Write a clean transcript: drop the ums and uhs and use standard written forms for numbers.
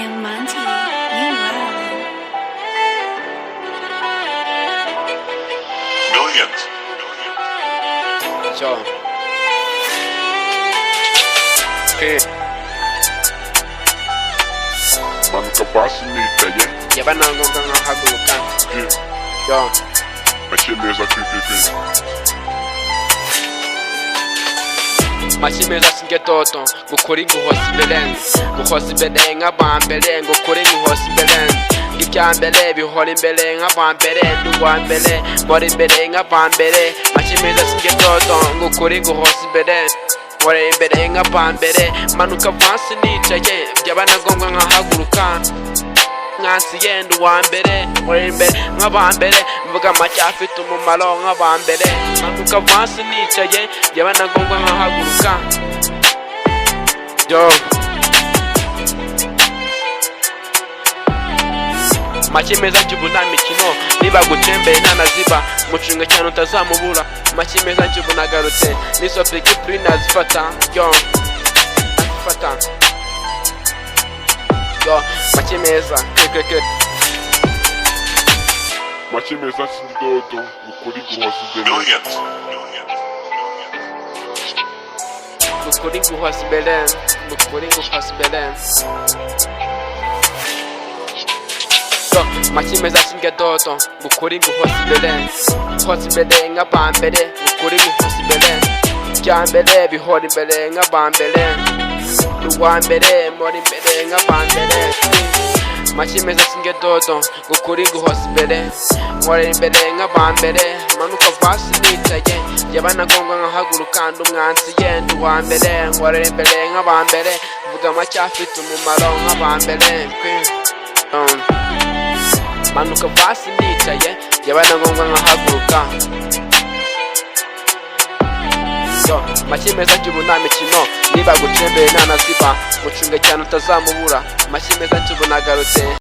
Young Monty, you wildin'. Millions. Yo. Okay. Manuka basi nitaye. Yabana ngonga ngahaguruka. Yo. Macyemeza kwipipi. Macyemeza singe dodo gukora inguhosi imbere guhosi imbere nk'abambere gukora inguhosi imbere ibyambere bihora imbere nk'abambere n'uwambere mbora imbere nk'abambere Macyemeza singe dodo gukora inguhosi imbere mbora imbere nk'abambere manuka vasi nicaye byabana ngombwa nkahaguruka nkansi yenda uwambere mbora imbere nk'abambere mvuga make afite umumaro nk'abambere manuka vasi nicaye byabana ngombwa nkahaguruka. Yo. Macyemeza njyubuna mikino niba gucembeye nanaziba mucunga cyane utazamubura Macyemeza njyubuna garutse nisopiki prina zifata yo azifata yo Macyemeza kekeke Macyemeza singe dodo gukora inguhosi imbere. Millions. gukora inguhosi imbere gukora inguhosi imbere yo Macyemeza singe dodo gukora inguhosi imbere hosi imbere nk'abambere gukora inguhosi imbere byambere bihora imbere nk'abambere n'uwambere mbora imbere nk'abambere Macyemeza singe dodo gukora inguhosi imbere mbora imbere nk'abambere manuka vasi nicaye yabana ngombwa nkahaguruka ndi umwansi yenda uwambere mbora imbere nk'abambere mvuga make afite umumaro nk'abambere manuka vasi nicaye yabana ngombwa nkahaguruka. Yo Macyemeza njyubuna mikino niba gucembeye nanaziba mucunge cyane utazamubura Macyemeza njyubuna garutse.